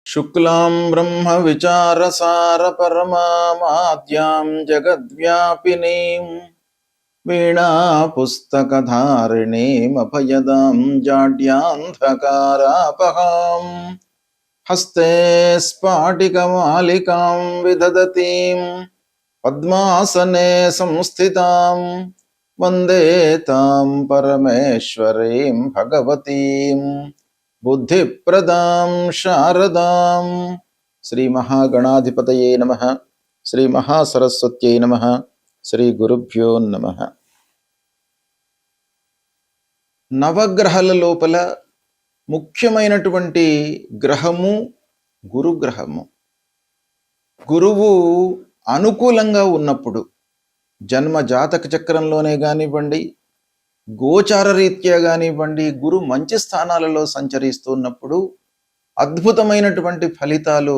शुक्लां ब्रह्म विचारसार परमामाद्यां जगद्व्यापिनीं वीणा पुस्तकधारिणीं अभयदां जाड्यान्धकारापहां हस्ते स्फाटिकमालिकां विदधतीं पद्मासने संस्थितां वन्दे तां परमेश्वरीं भगवतीं बुद्धिप्रदां शारदां। श्री महागणाधिपतये नमः। श्री महासरस्वत्यै नमः। శ్రీ గురుభ్యో నమః. నవగ్రహాల లోపల ముఖ్యమైనటువంటి గ్రహము గురుగ్రహము. గురువు అనుకూలంగా ఉన్నప్పుడు జన్మ జాతక చక్రంలోనే కానివ్వండి, గోచార రీత్యా కానివ్వండి, గురు మంచి స్థానాలలో సంచరిస్తున్నప్పుడు అద్భుతమైనటువంటి ఫలితాలు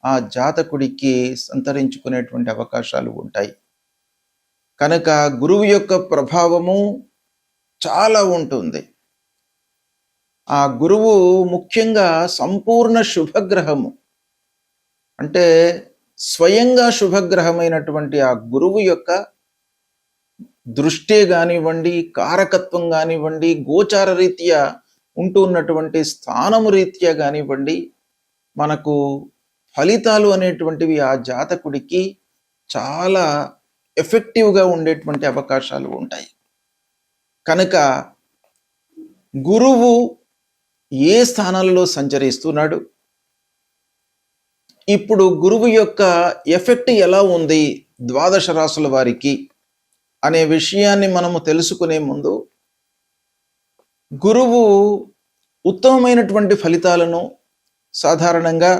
ఆ జాతకుడికి సంతరించుకునేటువంటి అవకాశాలు ఉంటాయి. కనుక గురువు యొక్క ప్రభావము చాలా ఉంటుంది. ఆ గురువు ముఖ్యంగా సంపూర్ణ శుభగ్రహము, అంటే స్వయంగా శుభగ్రహమైనటువంటి ఆ గురువు యొక్క దృష్టి కానివ్వండి, కారకత్వం కానివ్వండి, గోచార రీత్యా ఉంటున్నటువంటి స్థానము రీత్యా కానివ్వండి, మనకు ఫలితాలు అనేటువంటివి ఆ జాతకుడికి చాలా ఎఫెక్టివ్గా ఉండేటువంటి అవకాశాలు ఉంటాయి. కనుక గురువు ఏ స్థానాలలో సంచరిస్తున్నాడు, ఇప్పుడు గురువు యొక్క ఎఫెక్ట్ ఎలా ఉంది ద్వాదశ రాశుల వారికి అనే విషయాన్ని మనము తెలుసుకునే ముందు, గురువు ఉత్తమమైనటువంటి ఫలితాలను సాధారణంగా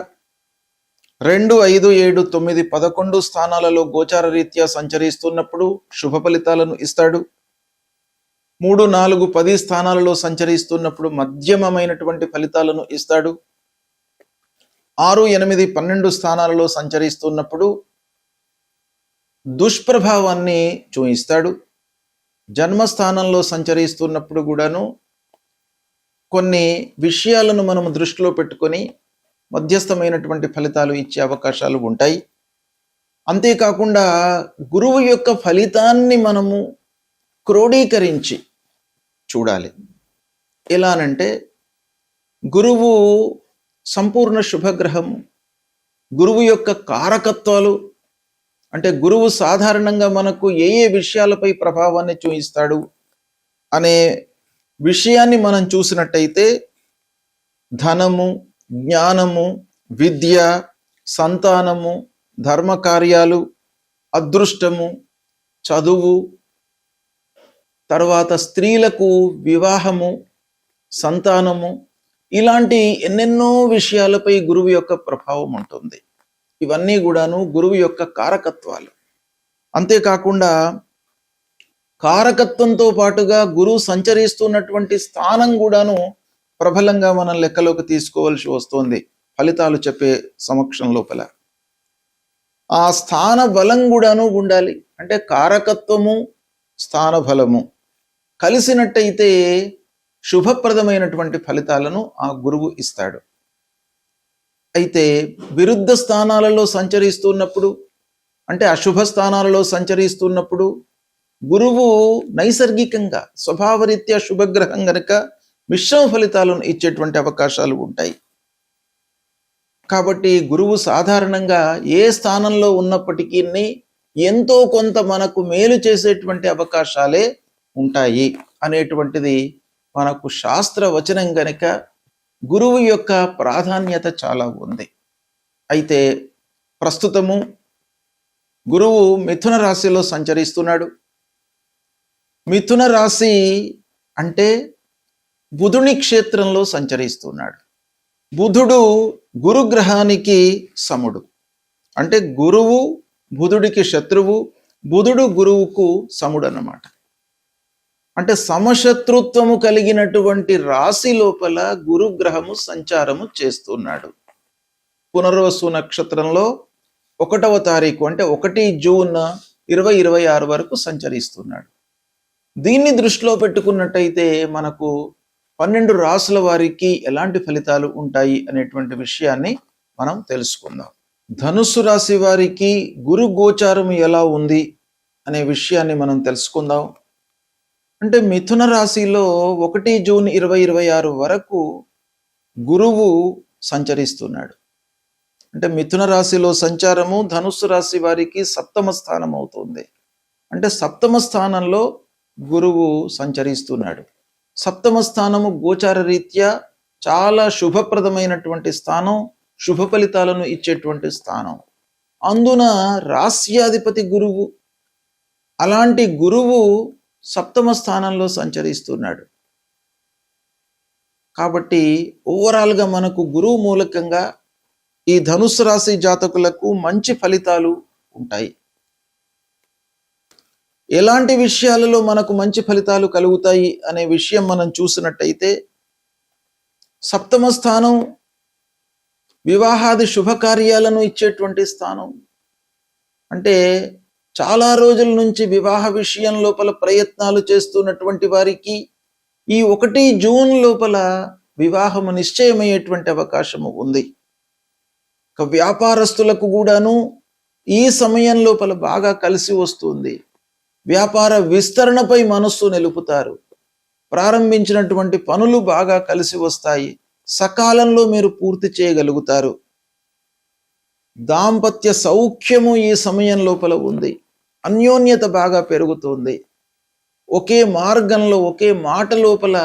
2, 5, 7, 9, 11 స్థానాలలో గోచార రీత్యా సంచరిస్తున్నప్పుడు శుభ ఫలితాలను ఇస్తాడు. 3, 4, 10 స్థానాలలో సంచరిస్తున్నప్పుడు మధ్యమమైనటువంటి ఫలితాలను ఇస్తాడు. 6, 8, 12 స్థానాలలో సంచరిస్తున్నప్పుడు దుష్ప్రభావాన్ని చూయిస్తాడు. జన్మస్థానంలో సంచరిస్తున్నప్పుడు కూడాను కొన్ని విషయాలను మనము దృష్టిలో పెట్టుకొని మధ్యస్థమైనటువంటి ఫలితాలు ఇచ్చే అవకాశాలు ఉంటాయి. అంతేకాకుండా గురువు యొక్క ఫలితాన్ని మనము క్రోడీకరించి చూడాలి. ఎలానంటే, గురువు సంపూర్ణ శుభగ్రహము, గురువు యొక్క కారకత్వాలు, అంటే గురువు సాధారణంగా మనకు ఏ ఏ విషయాలపై ప్రభావాన్ని చూపిస్తాడు అనే విషయాన్ని మనం చూసినట్టయితే, ధనము, జ్ఞానము, విద్య, సంతానము, ధర్మకార్యాలు, అదృష్టము, చదువు, తర్వాత స్త్రీలకు వివాహము, సంతానము, ఇలాంటి ఎన్నెన్నో విషయాలపై గురువు యొక్క ప్రభావం ఉంటుంది. ఇవన్నీ కూడాను గురువు యొక్క కారకత్వాలు. అంతేకాకుండా కారకత్వంతో పాటుగా గురువు సంచరిస్తున్నటువంటి స్థానం కూడాను ప్రబలంగా మనం లెక్కలోకి తీసుకోవాల్సి వస్తుంది ఫలితాలు చెప్పే సమక్షం లోపల. ఆ స్థాన బలం కూడాను ఉండాలి. అంటే కారకత్వము, స్థాన బలము కలిసినట్టయితే శుభప్రదమైనటువంటి ఫలితాలను ఆ గురువు ఇస్తాడు. అయితే విరుద్ధ స్థానాలలో సంచరిస్తున్నప్పుడు, అంటే అశుభ స్థానాలలో సంచరిస్తున్నప్పుడు గురువు నైసర్గికంగా స్వభావరీత్యా శుభగ్రహం గనుక మిశ్రమ ఫలితాలను ఇచ్చేటువంటి అవకాశాలు ఉంటాయి. కాబట్టి గురువు సాధారణంగా ఏ స్థానంలో ఉన్నప్పటికీ ఎంతో కొంత మనకు మేలు చేసేటువంటి అవకాశాలే ఉంటాయి అనేటువంటిది మనకు శాస్త్ర వచనం గనుక గురువు యొక్క ప్రాధాన్యత చాలా ఉంది. అయితే ప్రస్తుతము గురువు మిథున రాశిలో సంచరిస్తున్నాడు. మిథున రాశి అంటే బుధుని క్షేత్రంలో సంచరిస్తున్నాడు. బుధుడు గురుగ్రహానికి సముడు, అంటే గురువు బుధుడికి శత్రువు, బుధుడు గురువుకు సముడు అన్నమాట. అంటే సమశత్రుత్వము కలిగినటువంటి రాశి లోపల గురుగ్రహము సంచారము చేస్తున్నాడు. పునర్వసు నక్షత్రంలో 1వ తారీఖు, అంటే 1 జూన్ 2026 వరకు సంచరిస్తున్నాడు. దీన్ని దృష్టిలో పెట్టుకున్నట్టయితే మనకు 12 రాసుల వారికి ఎలాంటి ఫలితాలు ఉంటాయి అనేటువంటి విషయాన్ని మనం తెలుసుకుందాం. ధనుస్సు రాశి వారికి గురు గోచారం ఎలా ఉంది అనే విషయాన్ని మనం తెలుసుకుందాం. అంటే మిథున రాశిలో 1 జూన్ 2026 వరకు గురువు సంచరిస్తున్నాడు. అంటే మిథున రాశిలో సంచారము ధనుస్సు రాశి వారికి సప్తమ స్థానం అవుతుంది. అంటే సప్తమ స్థానంలో గురువు సంచరిస్తున్నాడు. సప్తమ స్థానము గోచార రీత్యా చాలా శుభప్రదమైనటువంటి స్థానం, శుభ ఫలితాలను ఇచ్చేటువంటి స్థానం. అందున రాస్యాధిపతి గురువు, అలాంటి గురువు సప్తమ స్థానంలో సంచరిస్తున్నాడు. కాబట్టి ఓవరాల్గా మనకు గురువు మూలకంగా ఈ ధనుస్సు రాశి జాతకులకు మంచి ఫలితాలు ఉంటాయి. ఎలాంటి విషయాలలో మనకు మంచి ఫలితాలు కలుగుతాయి అనే విషయం మనం చూసినట్టయితే, సప్తమ స్థానం వివాహాది శుభకార్యాలను ఇచ్చేటువంటి స్థానం. అంటే చాలా రోజుల నుంచి వివాహ విషయం లోపల ప్రయత్నాలు చేస్తున్నటువంటి వారికి ఈ 1 జూన్ లోపల వివాహము నిశ్చయమయ్యేటువంటి అవకాశము ఉంది. వ్యాపారస్తులకు కూడాను ఈ సమయం లోపల బాగా కలిసి వస్తుంది. వ్యాపార విస్తరణపై మనస్సు నిలుపుతారు. ప్రారంభించినటువంటి పనులు బాగా కలిసి వస్తాయి. సకాలంలో మీరు పూర్తి చేయగలుగుతారు. దాంపత్య సౌఖ్యము ఈ సమయం లోపల ఉంది. అన్యోన్యత బాగా పెరుగుతుంది. ఒకే మార్గంలో, ఒకే మాట లోపల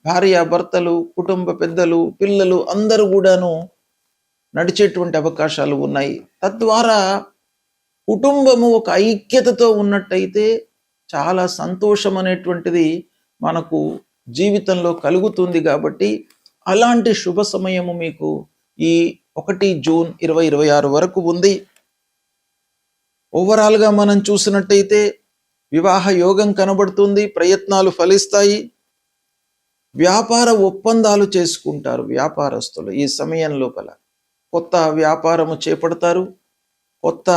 భార్యాభర్తలు, కుటుంబ పెద్దలు, పిల్లలు అందరూ కూడాను నడిచేటువంటి అవకాశాలు ఉన్నాయి. తద్వారా కుటుంబము ఒక ఐక్యతతో ఉన్నట్టయితే చాలా సంతోషం అనేటువంటిది మనకు జీవితంలో కలుగుతుంది. కాబట్టి అలాంటి శుభ సమయము మీకు ఈ 1 జూన్ 2026 వరకు ఉంది. ఓవరాల్గా మనం చూసినట్టయితే వివాహ యోగం కనబడుతుంది. ప్రయత్నాలు ఫలిస్తాయి. వ్యాపార ఒప్పందాలు చేసుకుంటారు వ్యాపారస్తులు. ఈ సమయం లోపల కొత్త వ్యాపారము చేపడతారు. కొత్త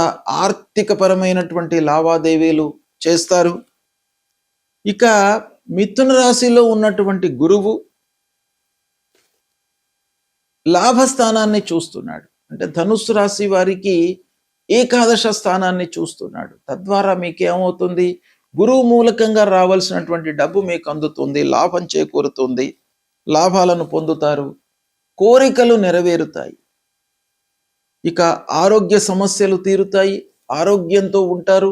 ఆర్థికపరమైనటువంటి లావాదేవీలు చేస్తారు. ఇక మిథున రాశిలో ఉన్నటువంటి గురువు లాభస్థానాన్ని చూస్తున్నాడు. అంటే ధనుస్సు రాశి వారికి ఏకాదశ స్థానాన్ని చూస్తున్నాడు. తద్వారా మీకేమవుతుంది? గురువు మూలకంగా రావాల్సినటువంటి డబ్బు మీకు అందుతుంది, లాభం చేకూరుతుంది, లాభాలను పొందుతారు, కోరికలు నెరవేరుతాయి. ఇక ఆరోగ్య సమస్యలు తీరుతాయి, ఆరోగ్యంతో ఉంటారు,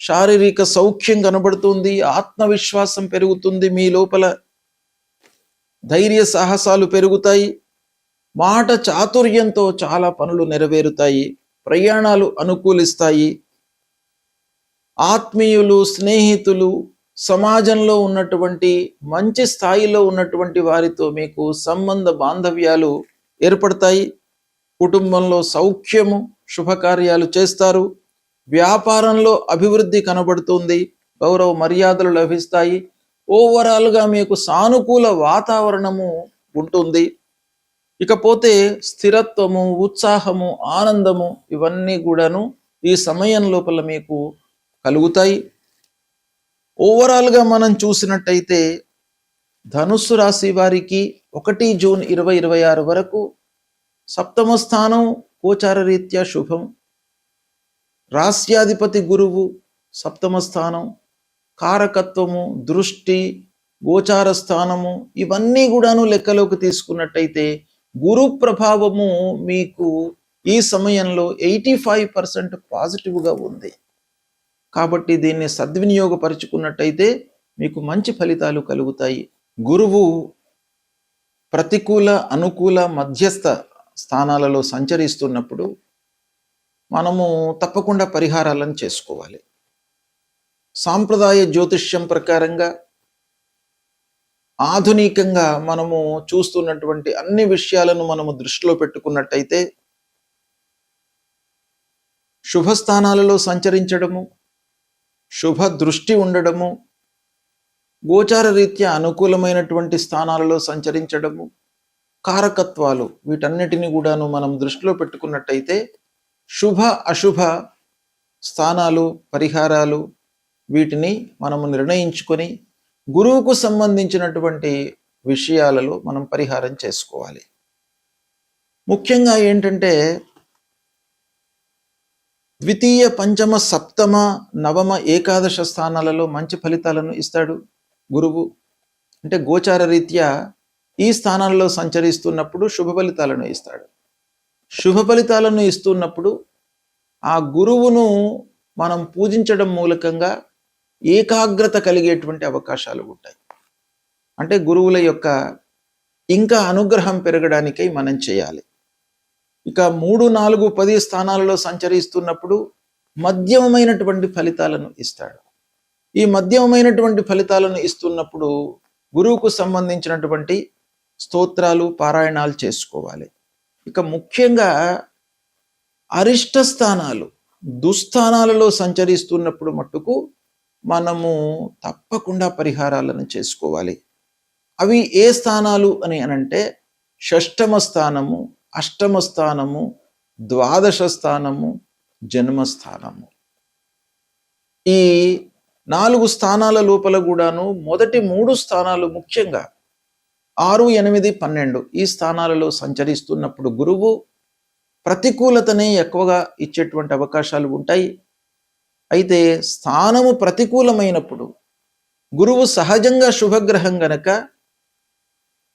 శారీరక సౌఖ్యం కనబడుతుంది, ఆత్మవిశ్వాసం పెరుగుతుంది, మీ లోపల ధైర్య సాహసాలు పెరుగుతాయి, మాట చాతుర్యంతో చాలా పనులు నెరవేరుతాయి, ప్రయాణాలు అనుకూలిస్తాయి. ఆత్మీయులు, స్నేహితులు, సమాజంలో ఉన్నటువంటి మంచి స్థాయిలో ఉన్నటువంటి వారితో మీకు సంబంధ బాంధవ్యాలు ఏర్పడతాయి. కుటుంబంలో సౌఖ్యము, శుభకార్యాలు చేస్తారు. వ్యాపారంలో అభివృద్ధి కనబడుతుంది, గౌరవ మర్యాదలు లభిస్తాయి. ఓవరాల్గా మీకు సానుకూల వాతావరణము ఉంటుంది. ఇకపోతే స్థిరత్వము, ఉత్సాహము, ఆనందము ఇవన్నీ కూడాను ఈ సమయం లోపల మీకు కలుగుతాయి. ఓవరాల్గా మనం చూసినట్టయితే ధనుస్సు రాశి వారికి 1 జూన్ 2026 వరకు సప్తమ స్థానం గోచార రీత్యా శుభం. రాస్యాధిపతి గురువు సప్తమ స్థానం, కారకత్వము, దృష్టి, గోచార స్థానము ఇవన్నీ కూడాను లెక్కలోకి తీసుకున్నట్టయితే గురు ప్రభావము మీకు ఈ సమయంలో 85% పాజిటివ్గా ఉంది. కాబట్టి దీన్ని సద్వినియోగపరుచుకున్నట్టయితే మీకు మంచి ఫలితాలు కలుగుతాయి. గురువు ప్రతికూల, అనుకూల, మధ్యస్థ స్థానాలలో సంచరిస్తున్నప్పుడు మనము తప్పకుండా పరిహారాలను చేసుకోవాలి. సాంప్రదాయ జ్యోతిష్యం ప్రకారంగా ఆధునికంగా మనము చూస్తున్నటువంటి అన్ని విషయాలను మనము దృష్టిలో పెట్టుకున్నట్టయితే శుభస్థానాలలో సంచరించడము, శుభ దృష్టి ఉండడము, గోచార రీత్యా అనుకూలమైనటువంటి స్థానాలలో సంచరించడము, కారకత్వాలు వీటన్నిటిని కూడాను మనం దృష్టిలో పెట్టుకున్నట్టయితే శుభ అశుభ స్థానాలు, పరిహారాలు వీటిని మనము నిర్ణయించుకొని గురువుకు సంబంధించినటువంటి విషయాలలో మనం పరిహారం చేసుకోవాలి. ముఖ్యంగా ఏంటంటే ద్వితీయ, పంచమ, సప్తమ, నవమ, ఏకాదశ స్థానాలలో మంచి ఫలితాలను ఇస్తాడు గురువు. అంటే గోచార రీత్యా ఈ స్థానాలలో సంచరిస్తున్నప్పుడు శుభ ఫలితాలను ఇస్తాడు. శుభ ఫలితాలను ఇస్తున్నప్పుడు ఆ గురువును మనం పూజించడం మూలకంగా ఏకాగ్రత కలిగేటువంటి అవకాశాలు ఉంటాయి. అంటే గురువుల యొక్క ఇంకా అనుగ్రహం పెరగడానికై మనం చేయాలి. ఇక 3, 4, 10 స్థానాలలో సంచరిస్తున్నప్పుడు మధ్యమమైనటువంటి ఫలితాలను ఇస్తాడు. ఈ మధ్యమమైనటువంటి ఫలితాలను ఇస్తున్నప్పుడు గురువుకు సంబంధించినటువంటి స్తోత్రాలు, పారాయణాలు చేసుకోవాలి. ఇక ముఖ్యంగా అరిష్ట స్థానాలు, దుస్థానాలలో సంచరిస్తున్నప్పుడు మట్టుకు మనము తప్పకుండా పరిహారాలను చేసుకోవాలి. అవి ఏ స్థానాలు అని అనంటే షష్టమ స్థానము, అష్టమ స్థానము, ద్వాదశ స్థానము, జన్మస్థానము. ఈ 4 స్థానాల లోపల కూడాను మొదటి 3 స్థానాలు ముఖ్యంగా 6, 8, 12 ఈ స్థానాలలో సంచరిస్తున్నప్పుడు గురువు ప్రతికూలతనే ఎక్కువగా ఇచ్చేటువంటి అవకాశాలు ఉంటాయి. అయితే స్థానము ప్రతికూలమైనప్పుడు గురువు సహజంగా శుభగ్రహం గనక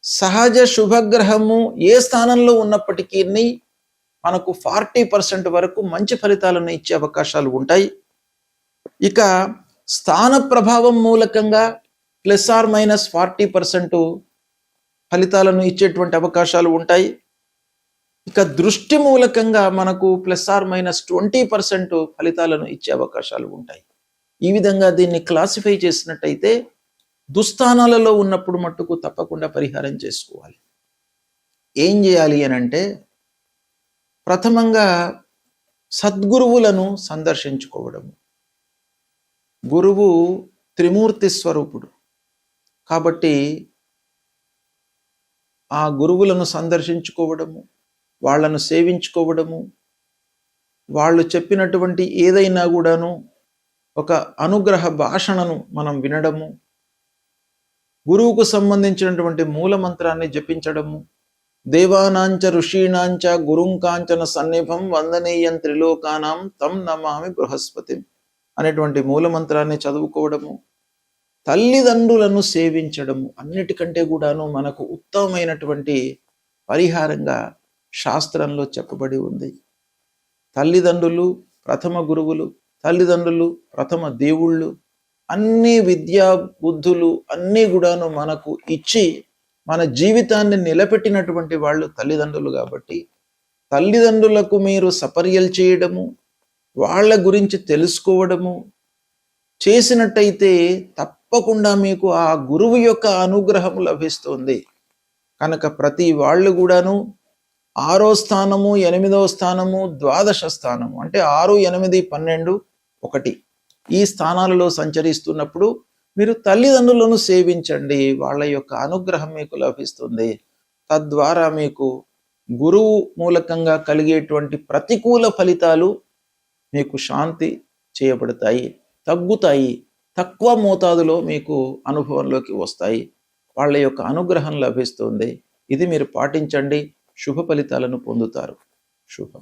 సహజ శుభగ్రహము ఏ స్థానంలో ఉన్నప్పటికీ మనకు 40% వరకు మంచి ఫలితాలను ఇచ్చే అవకాశాలు ఉంటాయి. ఇక స్థాన ప్రభావం మూలకంగా ±40% ఫలితాలను ఇచ్చేటువంటి అవకాశాలు ఉంటాయి. ఇక దృష్టి మూలకంగా మనకు ±20% ఫలితాలను ఇచ్చే అవకాశాలు ఉంటాయి. ఈ విధంగా దీన్ని క్లాసిఫై చేసినట్టయితే దుస్థానాలలో ఉన్నప్పుడు మట్టుకు తప్పకుండా పరిహారం చేసుకోవాలి. ఏం చేయాలి అని అంటే ప్రథమంగా సద్గురువులను సందర్శించుకోవడము. గురువు త్రిమూర్తి స్వరూపుడు కాబట్టి ఆ గురువులను సందర్శించుకోవడము, వాళ్ళను సేవించుకోవడము, వాళ్ళు చెప్పినటువంటి ఏదైనా కూడాను ఒక అనుగ్రహ భాషణను మనం వినడము, గురువుకు సంబంధించినటువంటి మూల మంత్రాన్ని జపించడము, దేవానాంచ ఋషీణాంచ గురుంకాంచన సన్నిభం వందనీయం త్రిలోకానాం తం నమామి బృహస్పతి అనేటువంటి మూల మంత్రాన్ని చదువుకోవడము, తల్లిదండ్రులను సేవించడము అన్నిటికంటే కూడాను మనకు ఉత్తమమైనటువంటి పరిహారంగా శాస్త్రంలో చెప్పబడి ఉంది. తల్లిదండ్రులు ప్రథమ గురువులు, తల్లిదండ్రులు ప్రథమ దేవుళ్ళు, అన్ని విద్యా బుద్ధులు అన్నీ కూడాను మనకు ఇచ్చి మన జీవితాన్ని నిలబెట్టినటువంటి వాళ్ళు తల్లిదండ్రులు. కాబట్టి తల్లిదండ్రులకు మీరు సపర్యలు చేయడము, వాళ్ళ గురించి తెలుసుకోవడము చేసినట్టయితే తప్పకుండా మీకు ఆ గురువు యొక్క అనుగ్రహం లభిస్తుంది. కనుక ప్రతి వాళ్ళు కూడాను 6వ స్థానము, 8వ స్థానము, ద్వాదశ స్థానము అంటే 6, 8, 12, 1 ఈ స్థానాలలో సంచరిస్తున్నప్పుడు మీరు తల్లిదండ్రులను సేవించండి. వాళ్ళ యొక్క అనుగ్రహం మీకు లభిస్తుంది. తద్వారా మీకు గురువు మూలకంగా కలిగేటువంటి ప్రతికూల ఫలితాలు మీకు శాంతి చేయబడతాయి, తగ్గుతాయి, తక్కువ మోతాదులో మీకు అనుభవంలోకి వస్తాయి. వాళ్ళ యొక్క అనుగ్రహం లభిస్తుంది. ఇది మీరు పాటించండి, శుభ ఫలితాలను పొందుతారు. శుభం.